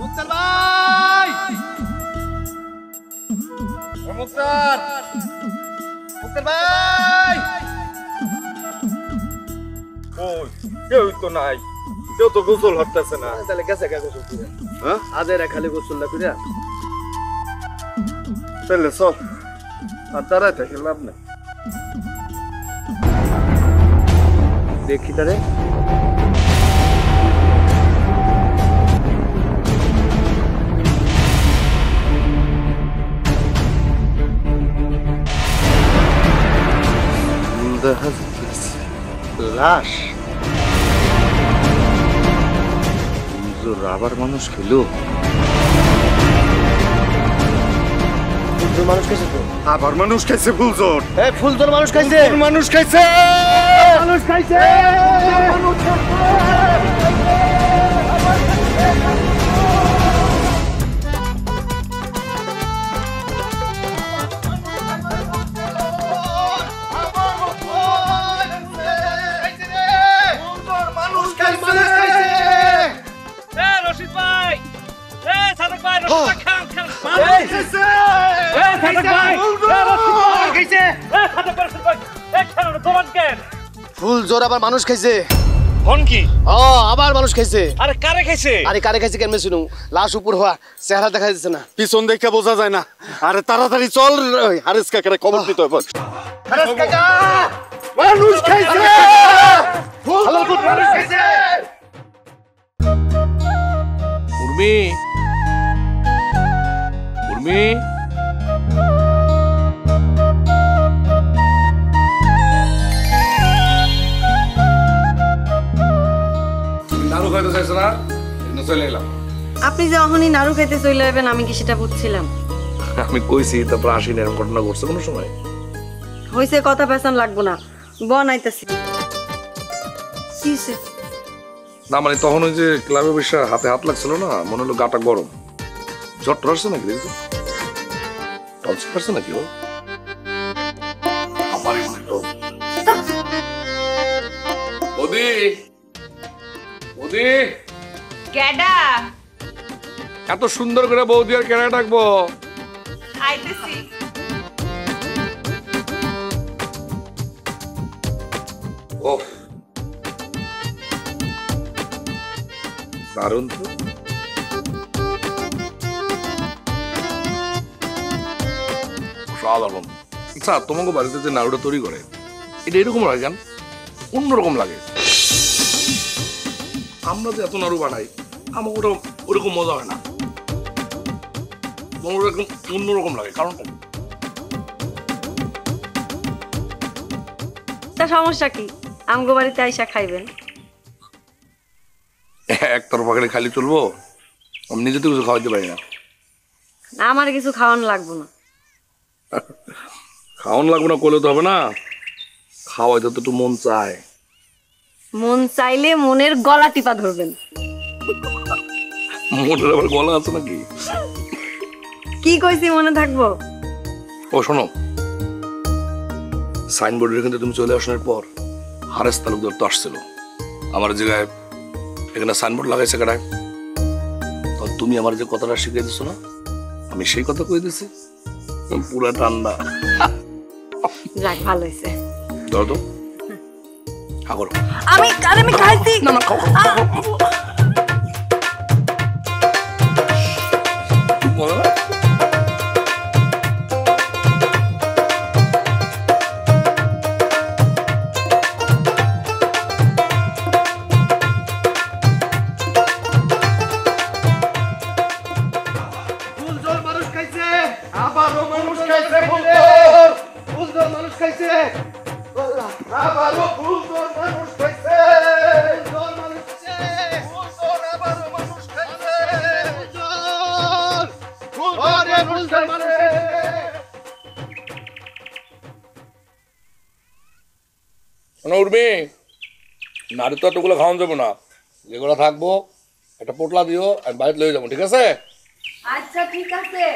মুক্তার ভাই, মুক্তার, মুক্তার ভাই। ওই কেউ তো নাই, কেউ তো গোসল হতেছে না। তাহলে গেছে কে গোসল করে? হ্যাঁ, আদের খালি গোসল না করে তাহলে চল, আর দাঁড়ায় থাকে লাভ নেই। দেখি তারে। লাশ আবার মানুষ খেলো। মানুষ খাইছে তো, আবার মানুষ খাইছে ফুলজোর। এই ফুলজোর মানুষ খাইছে, মানুষ খাইছে, মানুষ খাইছে, মানুষ ফুলজোর আবার মানুষ খাইছে। কোন কি? ও আবার মানুষ খাইছে। আরে কারে খাইছে? আরে কারে খাইছে কেন শুনু, লাশ উপর হওয়া, চেহারা দেখা যাচ্ছে না। পিছন দেখে বোঝা যায় না। আরে তাড়াতাড়ি চল, হারিস কাকারে খবর দিতে হবে। হারেস কাকা মানুষ খাইছে, ফুলজোর মানুষ খাইছে। উর্মি, উর্মি, নাড়ু খাইতে চাইছো না? চলে এলাম। আপনি যখনই নাড়ু খাইতে চলে যাবেন আমি কি সেটা বুঝছিলাম? আমি কইছি তারপর আসিনি, এরকম ঘটনা ঘটছে কোনো সময়? হইছে, কথা পেছান লাগবো না, বনাইতেছি। না মানে তখন ওই যে ক্লাবে বসে হাতে হাত লাগছিল না, মনে হলো গাটা গরম। জ্বর টর আসছে নাকি? দেখি টনসিল আসছে নাকি? ও আমারই মনে তো। বৌদি, বৌদি, কেডা এত সুন্দর করে বৌদি আর কেনা ডাকবো? আইতেছি। ওহ দারুণ তো। সাধারণ। আচ্ছা, তোমাকে বাড়িতে যে নাড়ুটা তৈরি করে এটা এরকম লাগে কেন? অন্যরকম লাগে। আমরা যে এত নাড়ু বানাই আমাকে ওটা ওরকম মজা হয় না, তোমার একদম অন্যরকম লাগে। কারণটা কি? তা সমস্যা কি? আমগো বাড়িতে আইসা খাইবেন। একতরফা করে খালি চলবো? আমি নিজে তো কিছু খাওয়াতে পারি না। আমার কিছু খাওয়ানো লাগবো না। খাওয়ানো লাগবে না করলে তো হবে না, খাওয়াইতে তো একটু মন চায়। মন চাইলে মনের গলা টিপা ধরবেন। মনের আবার গলা আছে নাকি? কি কইছি মনে থাকবো? ও শোনো, সাইনবোর্ডের এখানে তুমি চলে আসার পর হারেস তালুকদার তো আসছিল আমার জায়গায়, এখানে সাইনবোর্ড লাগাইছে কাটায়। তো তুমি আমার যে কথাটা শিখিয়ে দিছো না, আমি সেই কথা কয়ে দিছি। পুরা ঠান্ডা। যাক, ভালো হয়েছে। ধরো তো, হা করো। আমি খাইছি। না না, খাও খাও খাও। বলো না। ফুলজোর মানুষ খাইছে, আবারও মানুষ খাইছে। ফুলজোর, ফুলজোর মানুষ খাইছে। আবারও ফুলজোর মানুষ খাইছে। ফুলজোর মানুষ খাইছে। ফুলজোর আবারও মানুষ খাইছে। ফুলজোর, ফুলজোর মানুষ খাইছে। শোনো উর্মি, নাড়ু তো এতগুলো খাওয়ানো যাবো না, যেগুলো থাকবো একটা পোটলা দিও, আমি বাড়িতে লয়ে যাবো, ঠিক আছে? আচ্ছা ঠিক আছে।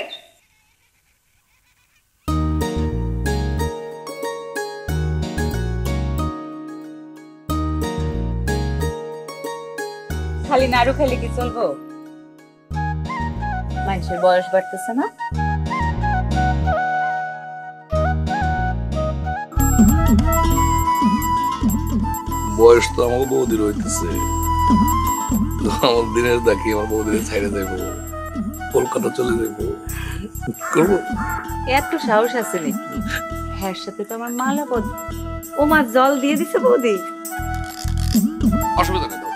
খালি নাড়ু খেলে কি চলবো? মানুষের বয়স বাড়তেছে না? বয়স তো আমার বৌদির হইতেছে, আমার দিনের দেখি আমার বৌদিনের ছাইড়ে যাইবো, কলকাতা চলে যাইবো, করবো। এত সাহস আছে নাকি? হ্যাঁ, সাথে তো আমার মালা বদ। ও মা জল দিয়ে দিছে বৌদি। অসুবিধা নেই।